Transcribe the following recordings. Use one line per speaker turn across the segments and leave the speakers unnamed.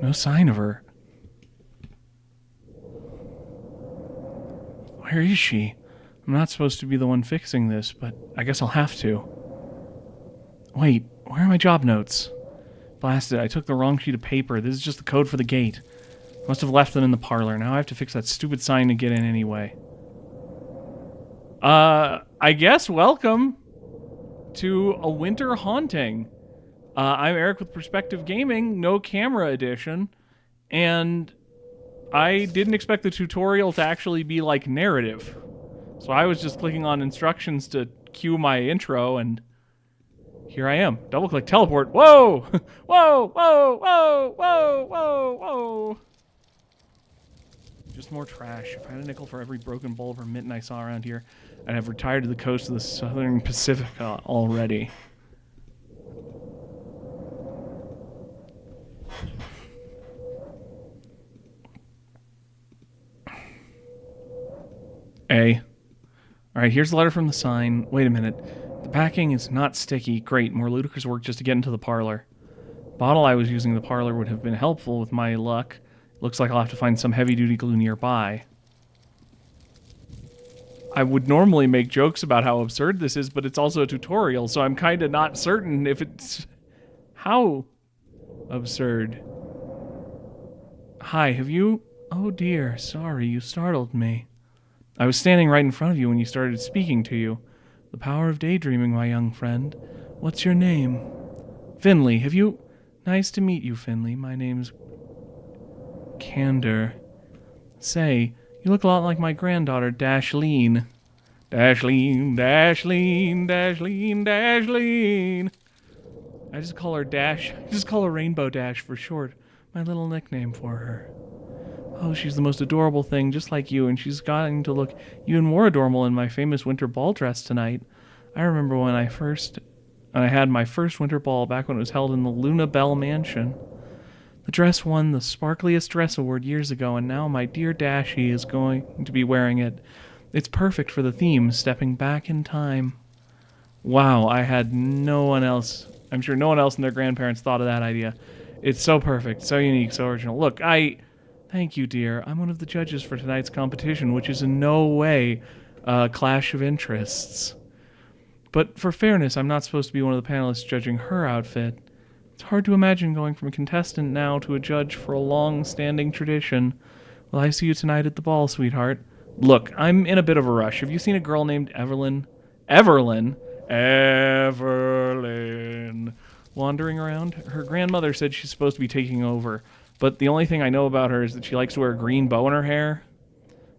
No sign of her. Where is she? I'm not supposed to be the one fixing this, but I guess I'll have to. Wait, where are my job notes? Blasted, I took the wrong sheet of paper. This is just the code for the gate. Must have left them in the parlor. Now I have to fix that stupid sign to get in anyway. I guess welcome to A Winter Haunting. I'm Eric with Perspective Gaming, no camera edition, and I didn't expect the tutorial to actually be like narrative. So I was just clicking on instructions to cue my intro, and here I am. Double click, teleport. Whoa! Whoa! Whoa! Whoa! Whoa! Whoa! Whoa! Just more trash. If I had a nickel for every broken bulb or mitten I saw around here, I'd have retired to the coast of the southern Pacific already. A. Alright, here's the letter from the sign. Wait a minute. The packing is not sticky. Great, more ludicrous work just to get into the parlor. Bottle I was using in the parlor would have been helpful with my luck. Looks like I'll have to find some heavy-duty glue nearby. I would normally make jokes about how absurd this is, but it's also a tutorial, so I'm kind of not certain if it's... how absurd. Hi, have you... Oh dear, sorry, you startled me. I was standing right in front of you when you started speaking to you. The power of daydreaming, my young friend. What's your name? Finley, have you... Nice to meet you, Finley. My name's... Candor. Say, you look a lot like my granddaughter, Dashleen. Dashleen, Dashleen, Dashleen, Dashleen. I just call her Dash. I just call her Rainbow Dash for short. My little nickname for her. Oh, she's the most adorable thing, just like you, and she's gotten to look even more adorable in my famous winter ball dress tonight. I remember when I had my first winter ball back when it was held in the Luna Bell Mansion. The dress won the Sparkliest Dress Award years ago, and now my dear Dashie is going to be wearing it. It's perfect for the theme, stepping back in time. Wow, I had no one else. I'm sure no one else and their grandparents thought of that idea. It's so perfect, so unique, so original. Look, Thank you, dear. I'm one of the judges for tonight's competition, which is in no way a clash of interests. But for fairness, I'm not supposed to be one of the panelists judging her outfit. It's hard to imagine going from a contestant now to a judge for a long-standing tradition. Will I see you tonight at the ball, sweetheart? Look, I'm in a bit of a rush. Have you seen a girl named Evelyn? Everlyn? Everlyn. Wandering around? Her grandmother said she's supposed to be taking over. But the only thing I know about her is that she likes to wear a green bow in her hair.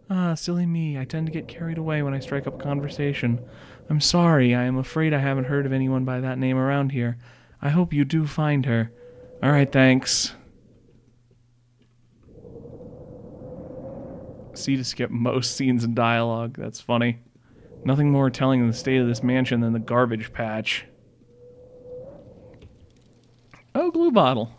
Ah, silly me. I tend to get carried away when I strike up a conversation. I'm sorry. I am afraid I haven't heard of anyone by that name around here. I hope you do find her. All right, thanks. C to skip most scenes and dialogue. That's funny. Nothing more telling of the state of this mansion than the garbage patch. Oh, glue bottle.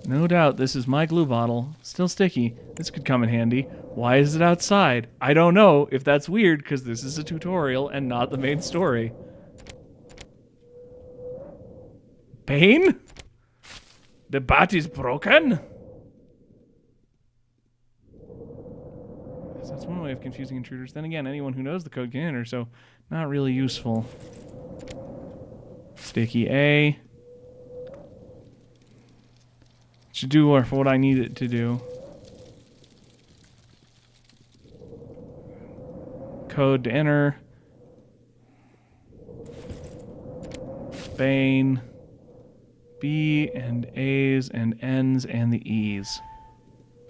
No doubt this is my glue bottle. Still sticky. This could come in handy. Why is it outside? I don't know if that's weird because this is a tutorial and not the main story. Pain? The bat is broken? That's one way of confusing intruders. Then again, anyone who knows the code can enter, so not really useful. Sticky A. Should do for what I need it to do. Code to enter. Bane. B and A's and N's and the E's.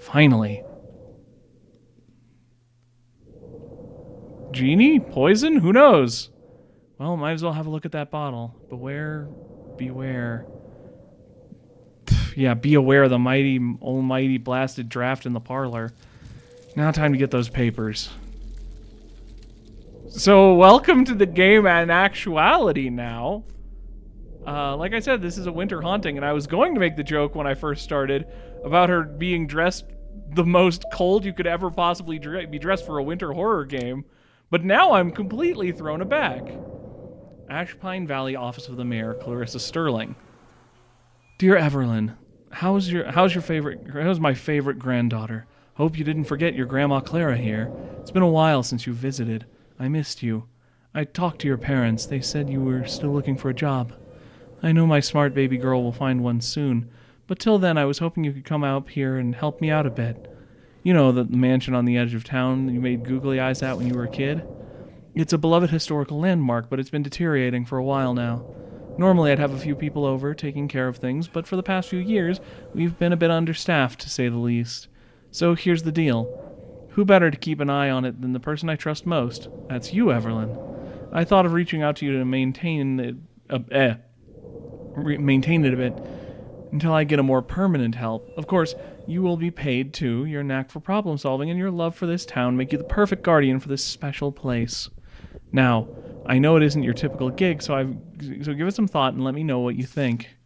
Finally. Genie? Poison? Who knows? Well, might as well have a look at that bottle. Beware. Beware. Yeah, be aware of the mighty, almighty blasted draft in the parlor. Now time to get those papers. So, welcome to the game in actuality now. Like I said, this is a winter haunting, and I was going to make the joke when I first started about her being dressed the most cold you could ever possibly be dressed for a winter horror game, but now I'm completely thrown aback. Ashpine Valley Office of the Mayor, Clarissa Sterling. Dear Everlyn, How's my favorite granddaughter? Hope you didn't forget your Grandma Clara here. It's been a while since you visited. I missed you. I talked to your parents. They said you were still looking for a job. I know my smart baby girl will find one soon, but till then I was hoping you could come out here and help me out a bit. You know, the mansion on the edge of town you made googly eyes at when you were a kid? It's a beloved historical landmark, but it's been deteriorating for a while now. Normally I'd have a few people over taking care of things, but for the past few years we've been a bit understaffed, to say the least. So here's the deal. Who better to keep an eye on it than the person I trust most? That's you, Everlyn. I thought of reaching out to you to maintain it a bit until I get a more permanent help. Of course, you will be paid too. Your knack for problem solving and your love for this town make you the perfect guardian for this special place. Now, I know it isn't your typical gig, so give it some thought and let me know what you think.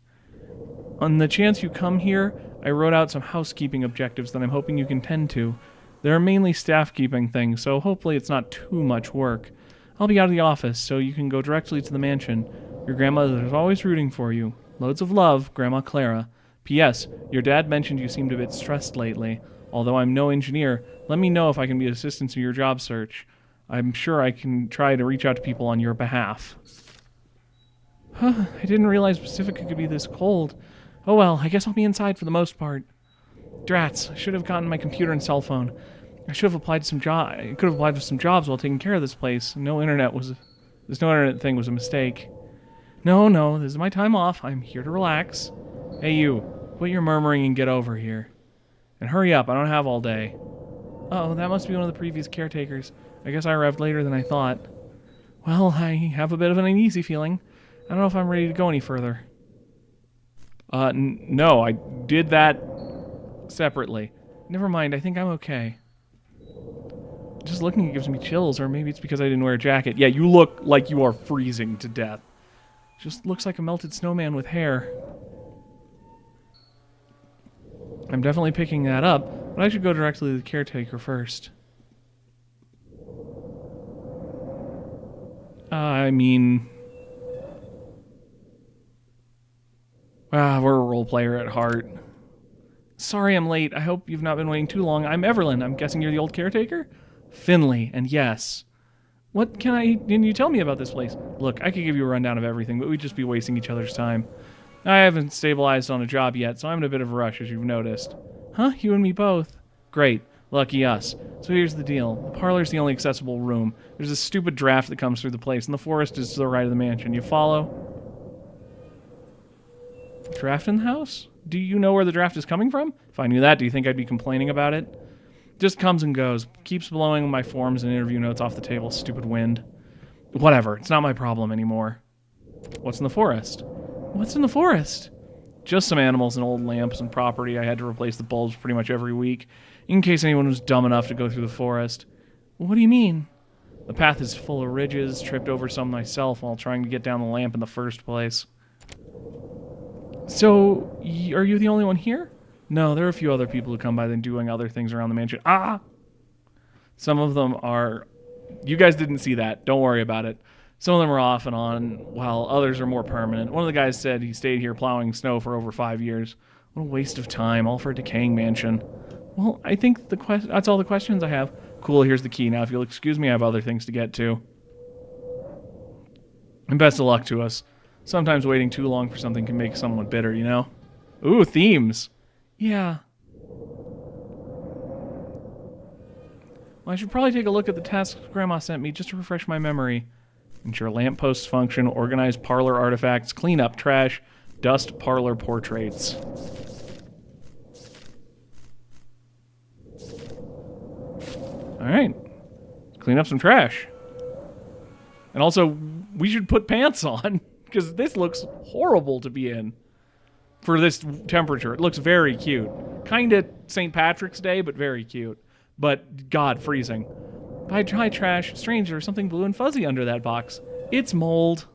On the chance you come here, I wrote out some housekeeping objectives that I'm hoping you can tend to. They're mainly staff-keeping things, so hopefully it's not too much work. I'll be out of the office, so you can go directly to the mansion. Your grandmother is always rooting for you. Loads of love, Grandma Clara. P.S. Your dad mentioned you seemed a bit stressed lately. Although I'm no engineer, let me know if I can be of assistance in your job search. I'm sure I can try to reach out to people on your behalf. I didn't realize Pacifica could be this cold. Oh well, I guess I'll be inside for the most part. Drats, I should have gotten my computer and cell phone. I should have applied to some I could have applied to some jobs while taking care of this place. This no internet thing was a mistake. No, this is my time off. I'm here to relax. Hey you, quit your murmuring and get over here. And hurry up, I don't have all day. Uh-oh, that must be one of the previous caretakers. I guess I arrived later than I thought. Well, I have a bit of an uneasy feeling. I don't know if I'm ready to go any further. No, I did that separately. Never mind, I think I'm okay. Just looking at it gives me chills, or maybe it's because I didn't wear a jacket. Yeah, you look like you are freezing to death. Just looks like a melted snowman with hair. I'm definitely picking that up, but I should go directly to the caretaker first. We're a role player at heart. Sorry I'm late. I hope you've not been waiting too long. I'm Everlyn. I'm guessing you're the old caretaker? Finley, and yes. What can you tell me about this place? Look, I could give you a rundown of everything, but we'd just be wasting each other's time. I haven't stabilized on a job yet, so I'm in a bit of a rush, as you've noticed. Huh? You and me both? Great. Lucky us. So here's the deal. The parlor's the only accessible room. There's a stupid draft that comes through the place, and the forest is to the right of the mansion. You follow? Draft in the house? Do you know where the draft is coming from? If I knew that, do you think I'd be complaining about it? Just comes and goes. Keeps blowing my forms and interview notes off the table. Stupid wind. Whatever. It's not my problem anymore. What's in the forest? What's in the forest? Just some animals and old lamps and property. I had to replace the bulbs pretty much every week, in case anyone was dumb enough to go through the forest. What do you mean? The path is full of ridges. Tripped over some myself while trying to get down the lamp in the first place. So, are you the only one here? No, there are a few other people who come by then doing other things around the mansion. Some of them are... You guys didn't see that. Don't worry about it. Some of them are off and on, while others are more permanent. One of the guys said he stayed here plowing snow for over 5 years. What a waste of time, all for a decaying mansion. Well, I think that's all the questions I have. Cool, here's the key. Now, if you'll excuse me, I have other things to get to. And best of luck to us. Sometimes waiting too long for something can make someone bitter, you know? Ooh, themes. Yeah. Well, I should probably take a look at the tasks Grandma sent me just to refresh my memory. Ensure lampposts function, organize parlor artifacts, clean up trash, dust parlor portraits. Alright. Clean up some trash. And also, we should put pants on, because this looks horrible to be in. For this temperature. It looks very cute. Kind of St. Patrick's Day, but very cute. But, God, freezing. By dry trash, strange, there's something blue and fuzzy under that box. It's mold.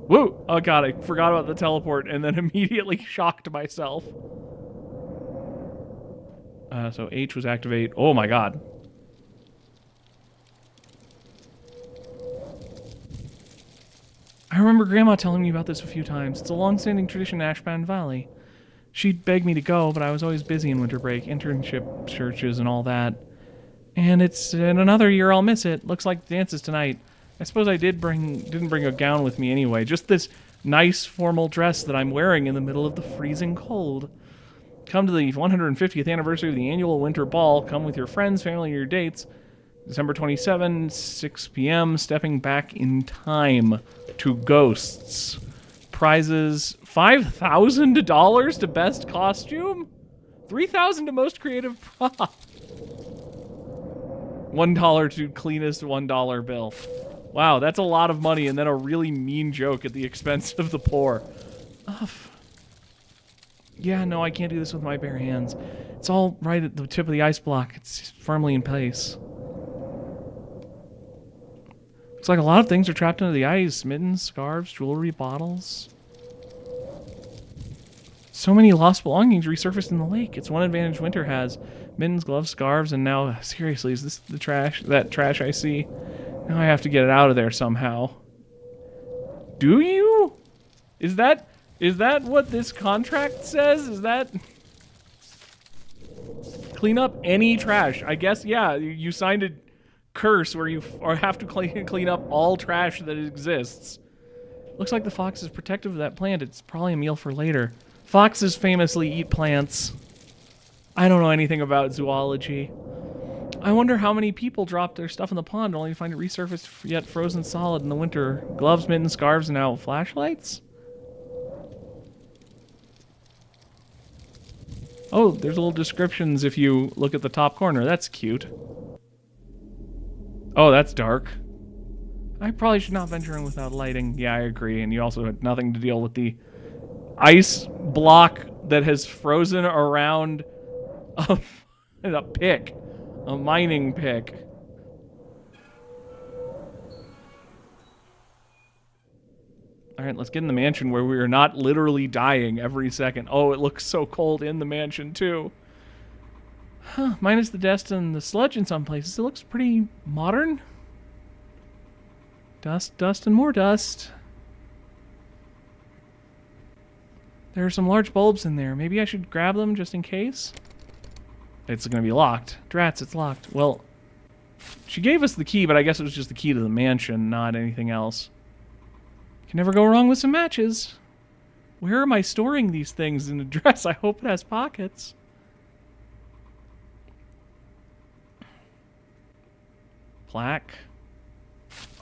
Woo! Oh god, I forgot about the teleport and then immediately shocked myself. So H was activate. Oh my god. I remember Grandma telling me about this a few times. It's a long-standing tradition in Ashbound Valley. She'd beg me to go, but I was always busy in winter break, internship searches and all that. And it's in another year I'll miss it. Looks like the dance is tonight. I suppose I didn't bring a gown with me anyway. Just this nice formal dress that I'm wearing in the middle of the freezing cold. Come to the 150th anniversary of the annual winter ball. Come with your friends, family, or your dates. December 27, 6 p.m. Stepping back in time to Ghosts. Prizes $5,000 to best costume? $3,000 to most creative prop. $1 to cleanest $1 bill. Wow, that's a lot of money, and then a really mean joke at the expense of the poor. Ugh. Yeah, no, I can't do this with my bare hands. It's all right at the tip of the ice block. It's firmly in place. Looks like a lot of things are trapped under the ice. Mittens, scarves, jewelry, bottles. So many lost belongings resurfaced in the lake. It's one advantage winter has. Mittens, gloves, scarves, and now, seriously, is this the trash? That trash I see? Now I have to get it out of there somehow. Do you? Is that what this contract says? Is that... Clean up any trash. I guess, yeah, you signed a curse where you have to clean up all trash that exists. Looks like the fox is protective of that plant. It's probably a meal for later. Foxes famously eat plants. I don't know anything about zoology. I wonder how many people dropped their stuff in the pond only to find it resurfaced yet frozen solid in the winter. Gloves, mittens, scarves, and now flashlights? Oh, there's little descriptions if you look at the top corner. That's cute. Oh, that's dark. I probably should not venture in without lighting. Yeah, I agree. And you also had nothing to deal with the ice block that has frozen around a pick. A mining pick. Alright, let's get in the mansion where we are not literally dying every second. Oh, it looks so cold in the mansion, too. Huh, minus the dust and the sludge in some places. It looks pretty modern. Dust, dust, and more dust. There are some large bulbs in there. Maybe I should grab them just in case. It's going to be locked. Drats, it's locked. Well, she gave us the key, but I guess it was just the key to the mansion, not anything else. Can never go wrong with some matches. Where am I storing these things in a dress? I hope it has pockets. Plaque.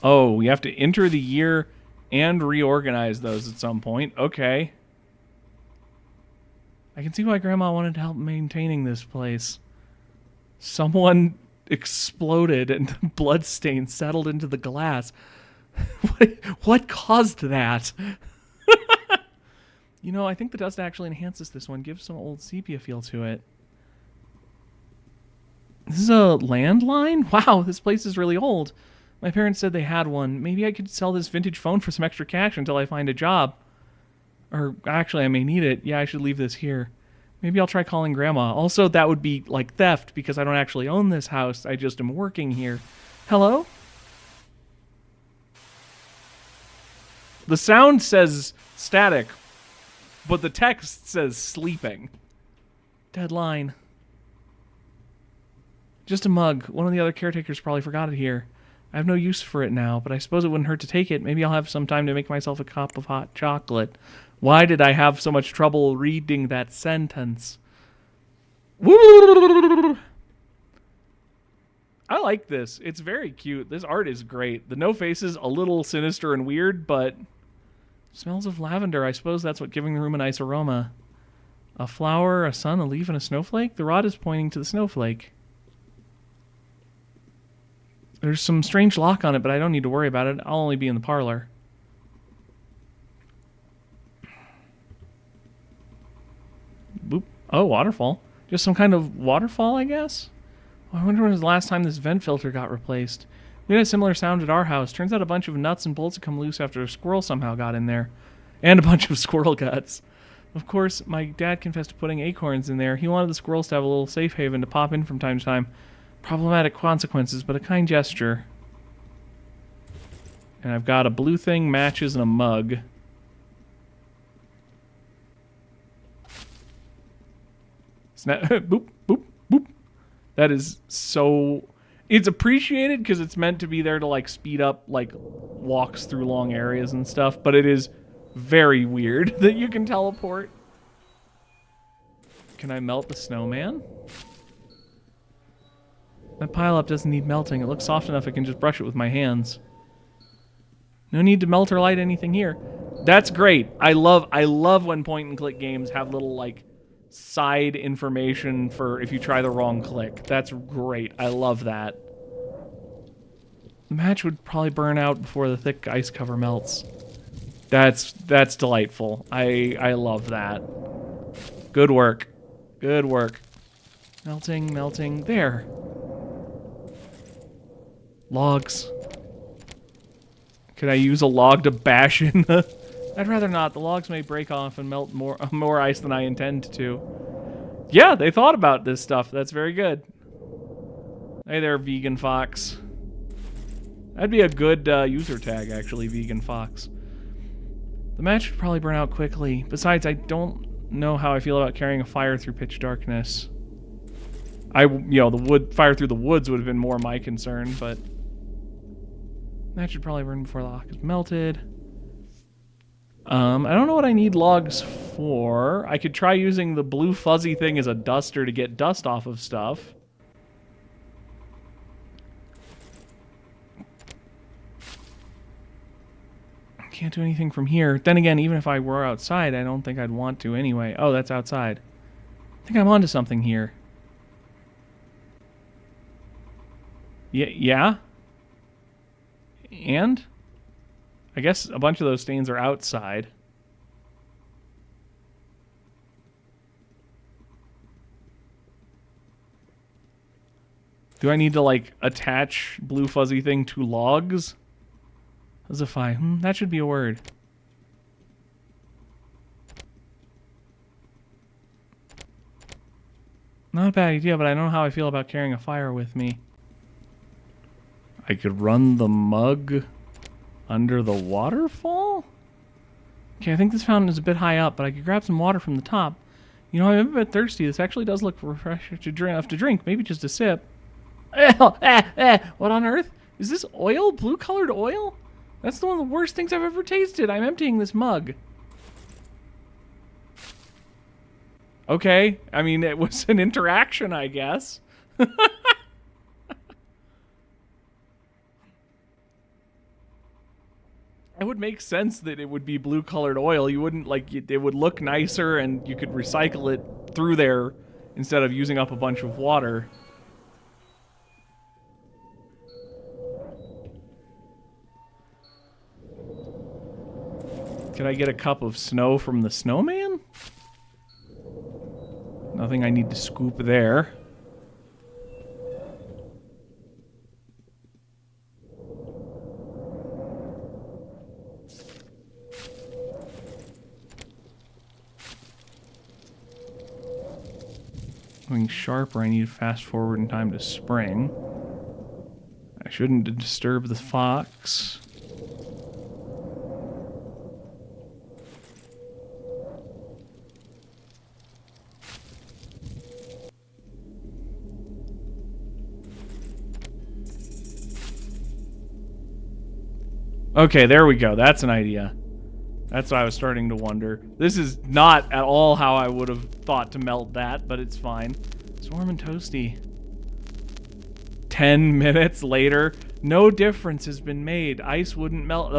Oh, we have to enter the year and reorganize those at some point. Okay. I can see why Grandma wanted help maintaining this place. Someone exploded and blood stains settled into the glass. What caused that? You know, I think the dust actually enhances this one. Gives some old sepia feel to it. This is a landline? Wow, this place is really old. My parents said they had one. Maybe I could sell this vintage phone for some extra cash until I find a job. Or actually, I may need it. Yeah, I should leave this here. Maybe I'll try calling Grandma. Also, that would be like theft because I don't actually own this house. I just am working here. Hello? The sound says static, but the text says sleeping. Deadline. Just a mug. One of the other caretakers probably forgot it here. I have no use for it now, but I suppose it wouldn't hurt to take it. Maybe I'll have some time to make myself a cup of hot chocolate. Why did I have so much trouble reading that sentence? I like this. It's very cute. This art is great. The no faces, a little sinister and weird, but smells of lavender. I suppose that's what giving the room a nice aroma. A flower, a sun, a leaf, and a snowflake? The rod is pointing to the snowflake. There's some strange lock on it, but I don't need to worry about it. I'll only be in the parlor. Boop. Oh, waterfall. Just some kind of waterfall, I guess? Oh, I wonder when was the last time this vent filter got replaced. We had a similar sound at our house. Turns out a bunch of nuts and bolts had come loose after a squirrel somehow got in there. And a bunch of squirrel guts. Of course, my dad confessed to putting acorns in there. He wanted the squirrels to have a little safe haven to pop in from time to time. Problematic consequences, but a kind gesture. And I've got a blue thing, matches, and a mug. Snap, boop, boop, boop. That is so... It's appreciated because it's meant to be there to, like, speed up, like, walks through long areas and stuff, but it is very weird that you can teleport. Can I melt the snowman? That pile-up doesn't need melting. It looks soft enough I can just brush it with my hands. No need to melt or light anything here. That's great. I love when point-and-click games have little, like, side information for if you try the wrong click. That's great. I love that. The match would probably burn out before the thick ice cover melts. That's delightful. I love that. Good work. Good work. Melting, melting. There. Logs. Could I use a log to bash in the... I'd rather not. The logs may break off and melt more ice than I intend to. Yeah, they thought about this stuff. That's very good. Hey there, Vegan Fox. That'd be a good user tag, actually, Vegan Fox. The match would probably burn out quickly. Besides, I don't know how I feel about carrying a fire through pitch darkness. The fire through the woods would have been more my concern, but... That should probably burn before the lock is melted. I don't know what I need logs for. I could try using the blue fuzzy thing as a duster to get dust off of stuff. Can't do anything from here. Then again, even if I were outside, I don't think I'd want to anyway. Oh, that's outside. I think I'm onto something here. Yeah? And? I guess a bunch of those stains are outside. Do I need to, like, attach blue fuzzy thing to logs? Fuzify. That should be a word. Not a bad idea, but I don't know how I feel about carrying a fire with me. I could run the mug under the waterfall? Okay, I think this fountain is a bit high up, but I could grab some water from the top. You know, I'm a bit thirsty. This actually does look refreshing enough to drink. Maybe just a sip. What on earth? Is this oil? Blue-colored oil? That's one of the worst things I've ever tasted. I'm emptying this mug. Okay, I mean, it was an interaction, I guess. It would make sense that it would be blue-colored oil. You wouldn't, like, it would look nicer and you could recycle it through there instead of using up a bunch of water. Could I get a cup of snow from the snowman? Nothing I need to scoop there. Going sharper, I need to fast forward in time to spring. I shouldn't disturb the fox. Okay, there we go. That's an idea. That's what I was starting to wonder. This is not at all how I would have thought to melt that, but it's fine. It's warm and toasty. 10 minutes later, no difference has been made. Ice wouldn't melt.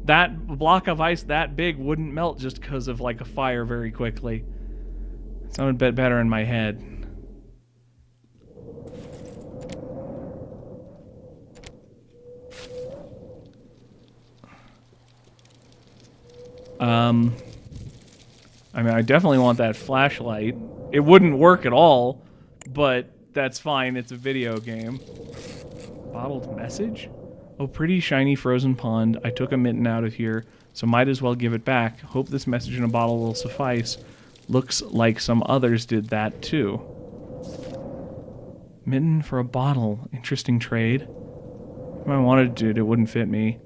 That block of ice that big wouldn't melt just because of, like, a fire very quickly. It sounded a bit better in my head. I mean, I definitely want that flashlight. It wouldn't work at all, but that's fine. It's a video game. Bottled message? Oh, pretty shiny frozen pond. I took a mitten out of here, so might as well give it back. Hope this message in a bottle will suffice. Looks like some others did that too. Mitten for a bottle. Interesting trade. If I wanted to, it wouldn't fit me.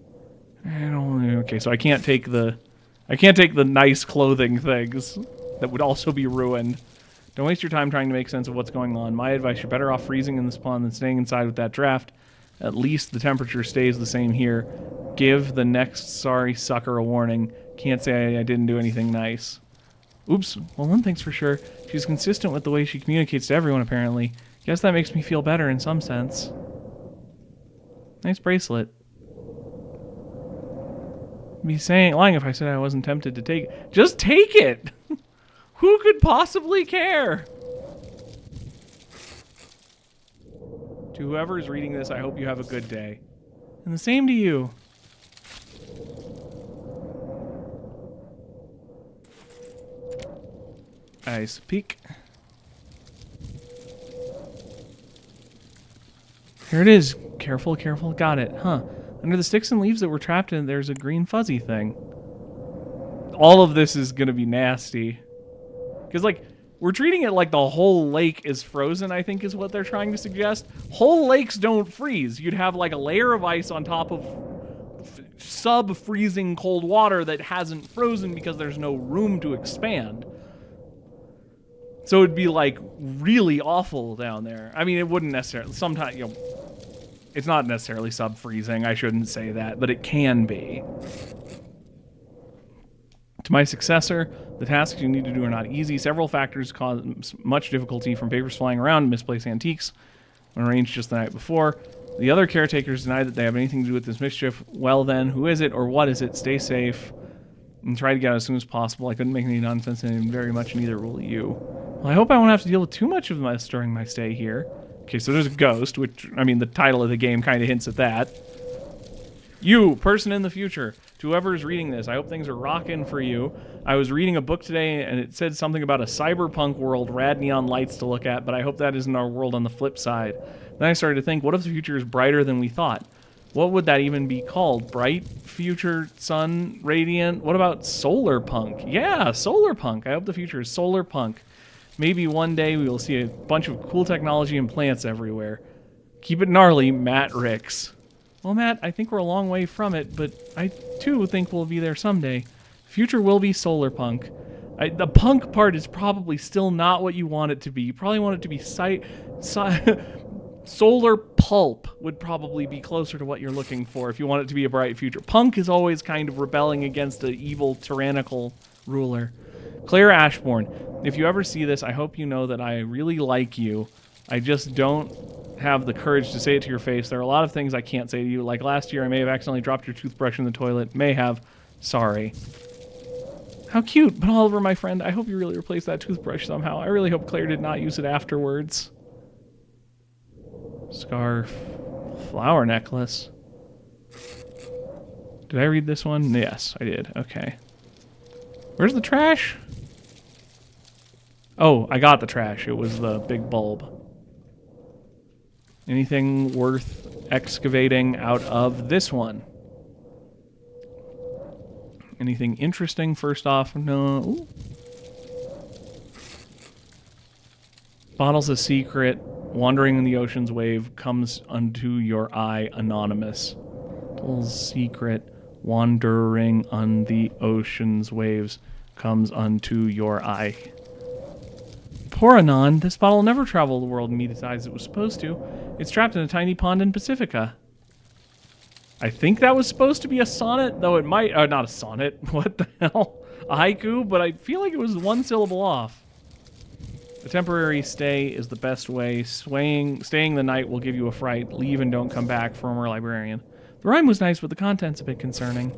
Okay, so I can't take the nice clothing things that would also be ruined. Don't waste your time trying to make sense of what's going on. My advice, you're better off freezing in this pond than staying inside with that draft. At least the temperature stays the same here. Give the next sorry sucker a warning. Can't say I didn't do anything nice. Oops. Well, one thing's for sure. She's consistent with the way she communicates to everyone, apparently. Guess that makes me feel better in some sense. Nice bracelet. I'd be lying if I said I wasn't tempted to take it. Just take it! Who could possibly care? To whoever is reading this, I hope you have a good day. And the same to you. Nice peek. Here it is. Careful, careful. Got it. Huh. Under the sticks and leaves that were trapped in, there's a green fuzzy thing. All of this is going to be nasty. Because, like, we're treating it like the whole lake is frozen, I think is what they're trying to suggest. Whole lakes don't freeze. You'd have, like, a layer of ice on top of sub-freezing cold water that hasn't frozen because there's no room to expand. So it'd be, like, really awful down there. I mean, it wouldn't necessarily... Sometimes, you know... It's not necessarily sub-freezing, I shouldn't say that, but it can be. To my successor, the tasks you need to do are not easy. Several factors cause much difficulty, from papers flying around, misplaced antiques when arranged just the night before. The other caretakers deny that they have anything to do with this mischief. Well then, who is it or what is it? Stay safe and try to get out as soon as possible. I couldn't make any nonsense and very much neither will you. Well, I hope I won't have to deal with too much of this during my stay here. Okay, so there's a ghost, which, I mean, the title of the game kind of hints at that. You, person in the future, to whoever is reading this, I hope things are rocking for you. I was reading a book today, and it said something about a cyberpunk world, rad neon lights to look at, but I hope that isn't our world on the flip side. Then I started to think, what if the future is brighter than we thought? What would that even be called? Bright, future, sun, radiant? What about solar punk? Yeah, solar punk. I hope the future is solar punk. Maybe one day we will see a bunch of cool technology and plants everywhere. Keep it gnarly, Matt Ricks. Well, Matt, I think we're a long way from it, but I, too, think we'll be there someday. Future will be solar punk. The punk part is probably still not what you want it to be. You probably want it to be solar pulp would probably be closer to what you're looking for if you want it to be a bright future. Punk is always kind of rebelling against an evil, tyrannical ruler. Claire Ashbourne, if you ever see this, I hope you know that I really like you. I just don't have the courage to say it to your face. There are a lot of things I can't say to you. Like last year, I may have accidentally dropped your toothbrush in the toilet. May have. Sorry. How cute. But Oliver, my friend, I hope you really replace that toothbrush somehow. I really hope Claire did not use it afterwards. Scarf. Flower necklace. Did I read this one? Yes, I did. Okay. Where's the trash? Oh, I got the trash. It was the big bulb. Anything worth excavating out of this one? Anything interesting first off? No. Ooh. Bottle's a secret. Wandering in the ocean's wave comes unto your eye anonymous. Bottle's secret. Wandering on the ocean's waves comes unto your eye. Poor Anon, this bottle will never travel the world and meet its eyes as it was supposed to. It's trapped in a tiny pond in Pacifica. I think that was supposed to be a sonnet, though it might... not a sonnet. What the hell? A haiku? But I feel like it was one syllable off. A temporary stay is the best way. Staying the night will give you a fright. Leave and don't come back, former librarian. The rhyme was nice, but the content's a bit concerning.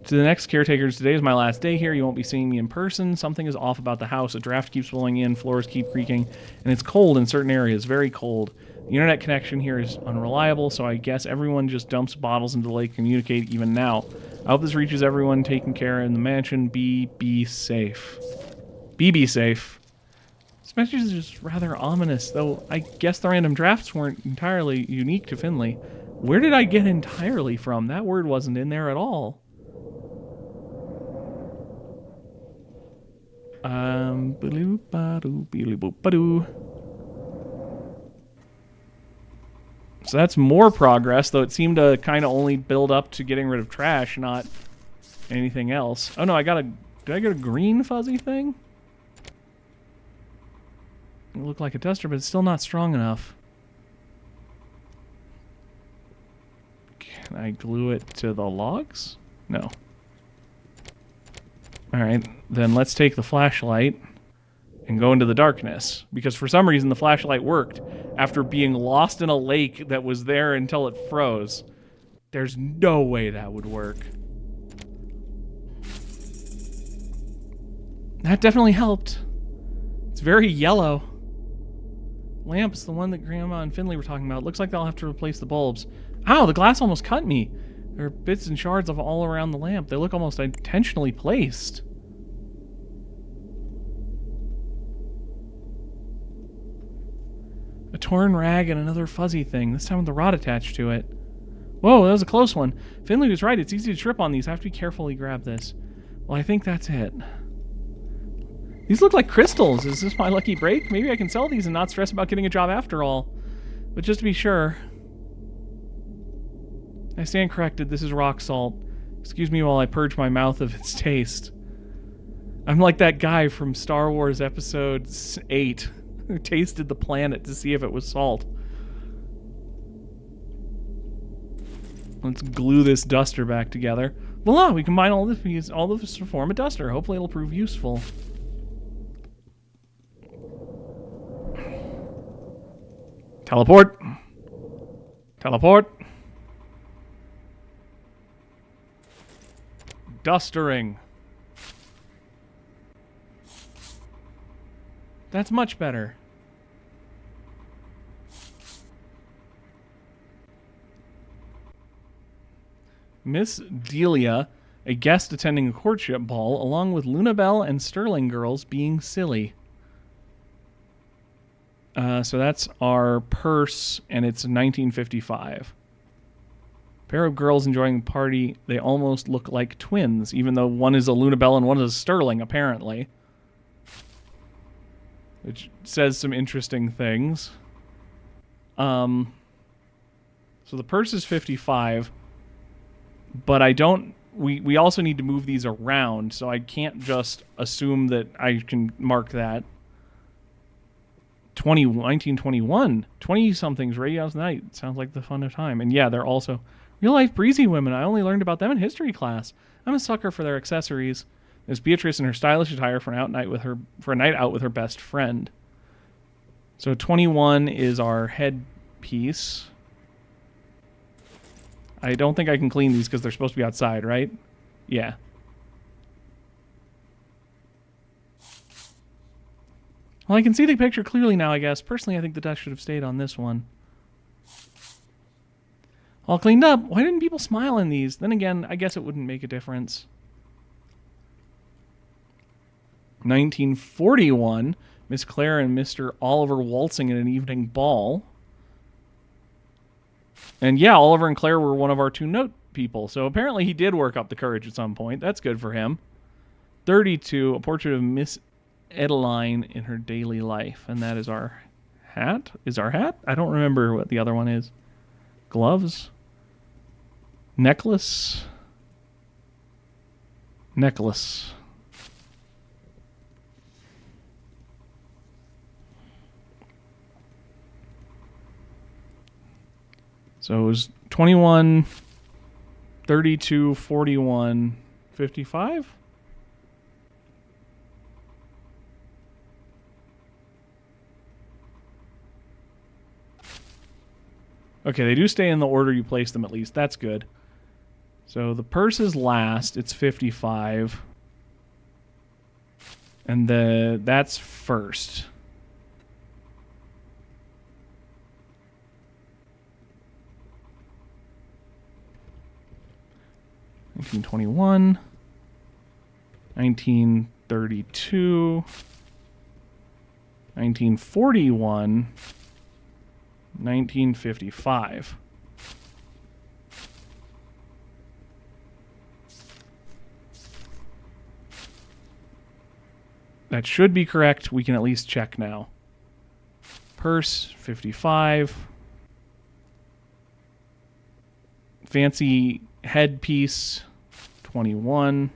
To the next caretakers, today is my last day here. You won't be seeing me in person. Something is off about the house. A draft keeps blowing in, floors keep creaking, and it's cold in certain areas, very cold. The internet connection here is unreliable, so I guess everyone just dumps bottles into the lake to communicate even now. I hope this reaches everyone taken care of in the mansion. Be safe. Be safe. This message is just rather ominous, though I guess the random drafts weren't entirely unique to Finley. Where did I get entirely from? That word wasn't in there at all. So that's more progress, though it seemed to kind of only build up to getting rid of trash, not anything else. Oh no, did I get a green fuzzy thing? It looked like a duster, but it's still not strong enough. Can I glue it to the logs? No. Alright, then let's take the flashlight and go into the darkness. Because for some reason the flashlight worked after being lost in a lake that was there until it froze. There's no way that would work. That definitely helped. It's very yellow. Lamp's the one that Grandma and Finley were talking about. Looks like they'll have to replace the bulbs. Ow, the glass almost cut me. There are bits and shards of all around the lamp. They look almost intentionally placed. A torn rag and another fuzzy thing, this time with the rod attached to it. Whoa, that was a close one. Finley was right, it's easy to trip on these. I have to be carefully grab this. Well, I think that's it. These look like crystals. Is this my lucky break? Maybe I can sell these and not stress about getting a job after all. But just to be sure. I stand corrected, this is rock salt. Excuse me while I purge my mouth of its taste. I'm like that guy from Star Wars Episode 8 who tasted the planet to see if it was salt. Let's glue this duster back together. Voila, we combine all of this to form a duster. Hopefully it'll prove useful. Teleport. Teleport. Dustering. That's much better. Miss Delia, a guest attending a courtship ball, along with Lunabelle and Sterling girls being silly. So that's our purse, and it's 1955. Pair of girls enjoying the party. They almost look like twins, even though one is a Lunabelle and one is a Sterling, apparently. Which says some interesting things. So the purse is 55, but I don't... We also need to move these around, so I can't just assume that I can mark that. 1921. 20-somethings, Radio's Night. Sounds like the fun of time. And yeah, they're also real-life breezy women. I only learned about them in history class. I'm a sucker for their accessories. There's Beatrice in her stylish attire for a night out with her best friend. So 21 is our headpiece. I don't think I can clean these because they're supposed to be outside, right? Yeah. Well, I can see the picture clearly now, I guess. Personally, I think the dust should have stayed on this one. All cleaned up. Why didn't people smile in these? Then again, I guess it wouldn't make a difference. 1941. Miss Claire and Mr. Oliver waltzing at an evening ball. And yeah, Oliver and Claire were one of our 2 note people. So apparently he did work up the courage at some point. That's good for him. 32. A portrait of Miss Edeline in her daily life. And that is our hat? Is our hat? I don't remember what the other one is. Gloves? Necklace? Necklace. So it was 21, 32, 41, 55? Okay, they do stay in the order you place them at least. That's good. So the purse is last. It's 55. And that's first. $1921, 1932, 1941, 1955. That should be correct. We can at least check now. Purse, 55. fancy headpiece, 21.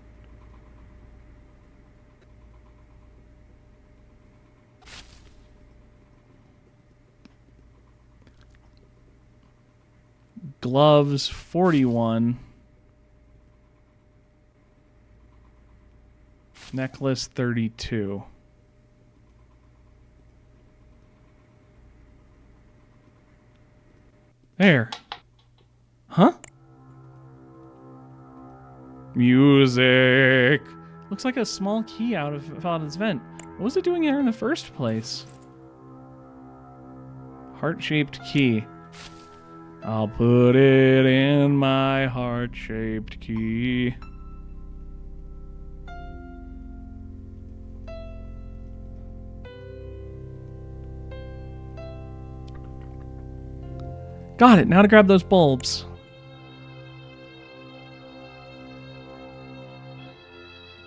Gloves, 41. Necklace, 32. There. Huh? Music. Looks like a small key out of its vent. What was it doing here in the first place? Heart-shaped key. I'll put it in my heart-shaped key. Got it. Now to grab those bulbs.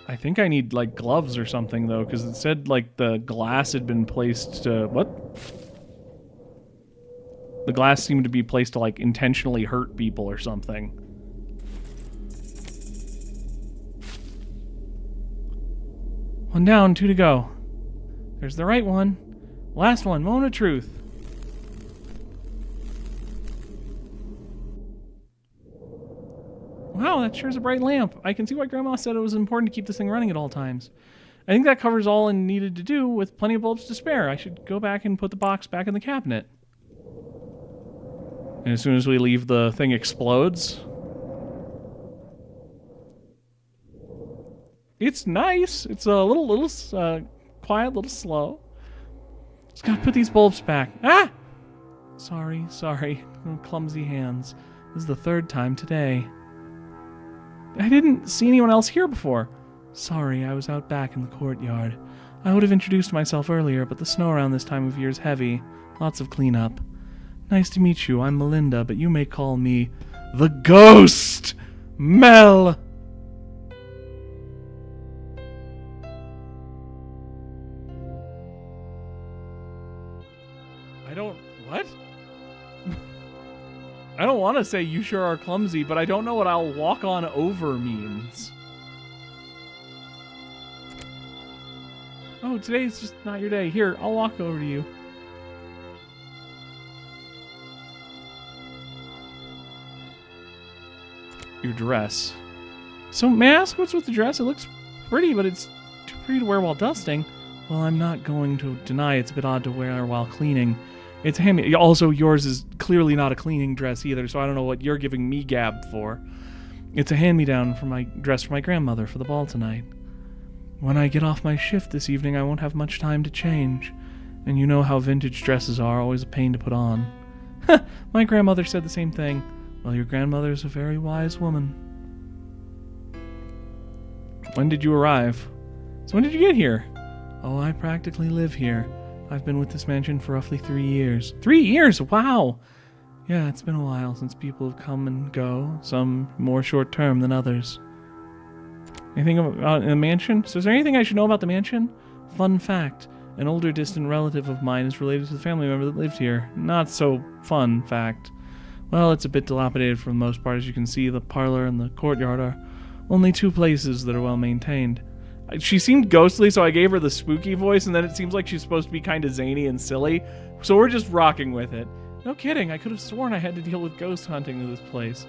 I think I need, like, gloves or something, though, because it said, like, the glass had been placed to... What? The glass seemed to be placed to, like, intentionally hurt people or something. One down, 2 to go. There's the right one. Last one, moment of truth. Wow, that sure is a bright lamp. I can see why Grandma said it was important to keep this thing running at all times. I think that covers all I needed to do with plenty of bulbs to spare. I should go back and put the box back in the cabinet. And as soon as we leave, the thing explodes. It's nice. It's a little quiet, little slow. Just gotta put these bulbs back. Ah! Sorry. Oh, clumsy hands. This is the 3rd time today. I didn't see anyone else here before. Sorry, I was out back in the courtyard. I would have introduced myself earlier, but the snow around this time of year is heavy. Lots of cleanup. Nice to meet you. I'm Melinda, but you may call me the Ghost! Mel! What? I don't want to say you sure are clumsy, but I don't know what I'll walk on over means. Oh, today's just not your day. Here, I'll walk over to you. Your dress. So, may I ask what's with the dress? It looks pretty, but it's too pretty to wear while dusting. Well, I'm not going to deny it's a bit odd to wear while cleaning. It's handy. Also, yours is clearly not a cleaning dress either, so I don't know what you're giving me gab for. It's a hand-me-down for my dress for my grandmother for the ball tonight. When I get off my shift this evening, I won't have much time to change. And you know how vintage dresses are, always a pain to put on. My grandmother said the same thing. Well, your grandmother's a very wise woman. When did you arrive? So when did you get here? Oh, I practically live here. I've been with this mansion for roughly 3 years. 3 years? Wow! Yeah, it's been a while since people have come and go, some more short-term than others. Anything about the mansion? So is there anything I should know about the mansion? Fun fact. An older distant relative of mine is related to the family member that lived here. Not so fun fact. Well, it's a bit dilapidated for the most part. As you can see, the parlor and the courtyard are only 2 places that are well maintained. She seemed ghostly, so I gave her the spooky voice, and then it seems like she's supposed to be kind of zany and silly, so we're just rocking with it. No kidding, I could have sworn I had to deal with ghost hunting in this place.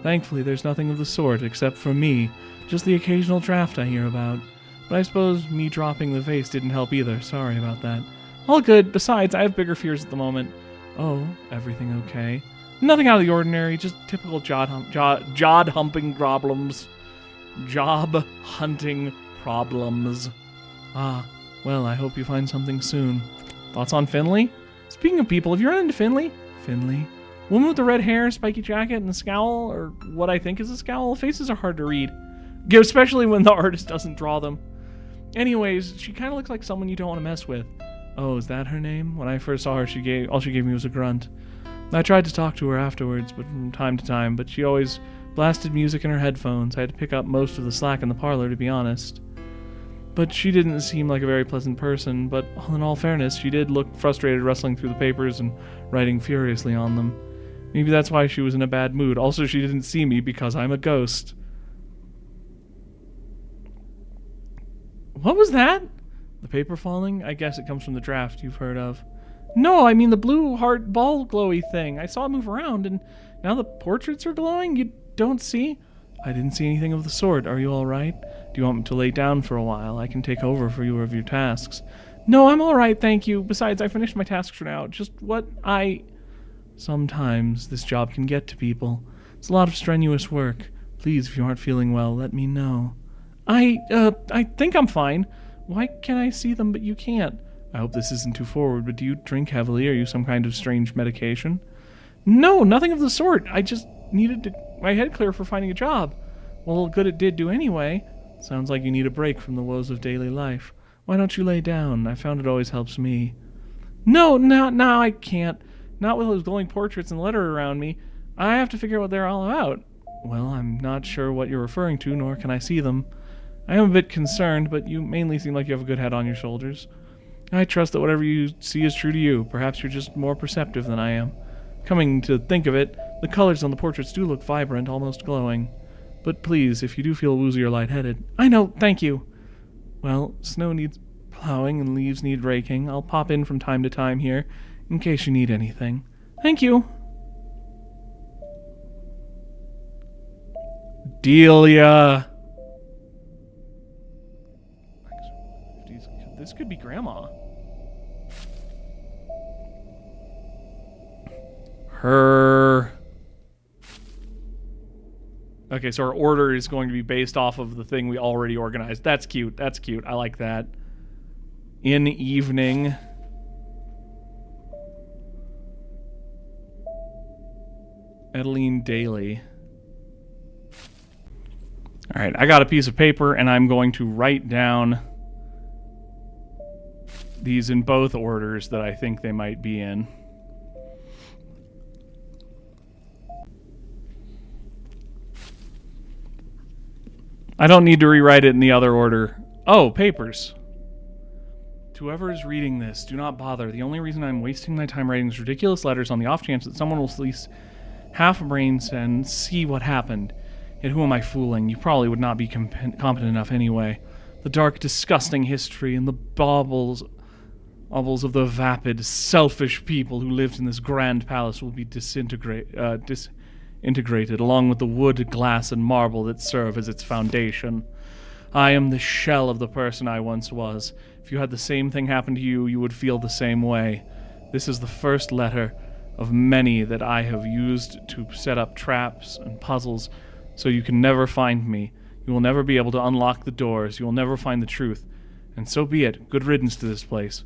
Thankfully, there's nothing of the sort, except for me. Just the occasional draft I hear about. But I suppose me dropping the vase didn't help either. Sorry about that. All good. Besides, I have bigger fears at the moment. Oh, everything okay? Nothing out of the ordinary, just typical job-humping problems. Job hunting problems. Ah, well, I hope you find something soon. Thoughts on Finley? Speaking of people, have you run into Finley? Finley? Woman with the red hair, spiky jacket, and the scowl, or what I think is a scowl. Faces are hard to read, especially when the artist doesn't draw them. Anyways, she kind of looks like someone you don't want to mess with. Oh, is that her name? When I first saw her, all she gave me was a grunt. I tried to talk to her afterwards, but from time to time, but she always blasted music in her headphones. I had to pick up most of the slack in the parlor, to be honest. But she didn't seem like a very pleasant person, but in all fairness, she did look frustrated rustling through the papers and writing furiously on them. Maybe that's why she was in a bad mood. Also, she didn't see me because I'm a ghost. What was that? The paper falling? I guess it comes from the draft you've heard of. No, I mean the blue heart ball glowy thing. I saw it move around, and now the portraits are glowing? You don't see? I didn't see anything of the sort. Are you all right? Do you want me to lay down for a while? I can take over for you of your tasks. No, I'm all right, thank you. Besides, I finished my tasks for now. Just what I... Sometimes this job can get to people. It's a lot of strenuous work. Please, if you aren't feeling well, let me know. I think I'm fine. Why can I see them but you can't? I hope this isn't too forward, but do you drink heavily? Are you some kind of strange medication? No, nothing of the sort. I just needed my head clear for finding a job. Well, good it did do anyway. Sounds like you need a break from the woes of daily life. Why don't you lay down? I found it always helps me. No, I can't. Not with those glowing portraits and letter around me. I have to figure out what they're all about. Well, I'm not sure what you're referring to, nor can I see them. I am a bit concerned, but you mainly seem like you have a good head on your shoulders. I trust that whatever you see is true to you. Perhaps you're just more perceptive than I am. Coming to think of it, the colors on the portraits do look vibrant, almost glowing. But please, if you do feel woozy or lightheaded... I know, thank you. Well, snow needs plowing and leaves need raking. I'll pop in from time to time here, in case you need anything. Thank you. Delia. This could be Grandma. Her. Okay, so our order is going to be based off of the thing we already organized. That's cute. That's cute. I like that. In evening. Edeline Daly. Alright, I got a piece of paper and I'm going to write down these in both orders that I think they might be in. I don't need to rewrite it in the other order. Oh, papers. To whoever is reading this, do not bother. The only reason I'm wasting my time writing these ridiculous letters on the off chance that someone will at least half a brain and see what happened. Yet who am I fooling? You probably would not be competent enough anyway. The dark, disgusting history and the baubles of the vapid, selfish people who lived in this grand palace will be disintegrated along with the wood, glass, and marble that serve as its foundation. I am the shell of the person I once was. If you had the same thing happen to you, you would feel the same way. This is the first letter of many that I have used to set up traps and puzzles, so you can never find me. You will never be able to unlock the doors. You will never find the truth. And so be it. Good riddance to this place.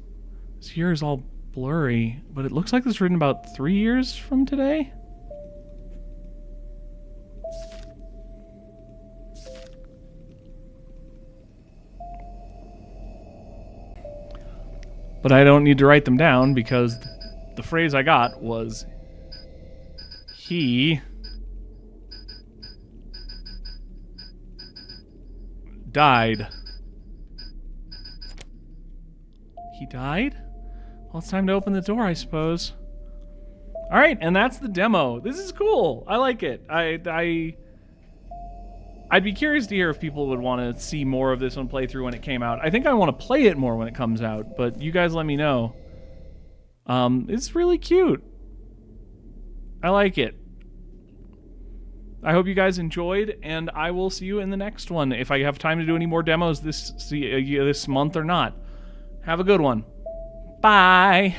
This year is all blurry, but it looks like this was written about 3 years from today. But I don't need to write them down because the phrase I got was he died. He died? Well, it's time to open the door, I suppose. Alright, and that's the demo. This is cool. I like it. I'd be curious to hear if people would want to see more of this on playthrough when it came out. I think I want to play it more when it comes out, but you guys let me know. It's really cute. I like it. I hope you guys enjoyed, and I will see you in the next one if I have time to do any more demos this month or not. Have a good one. Bye.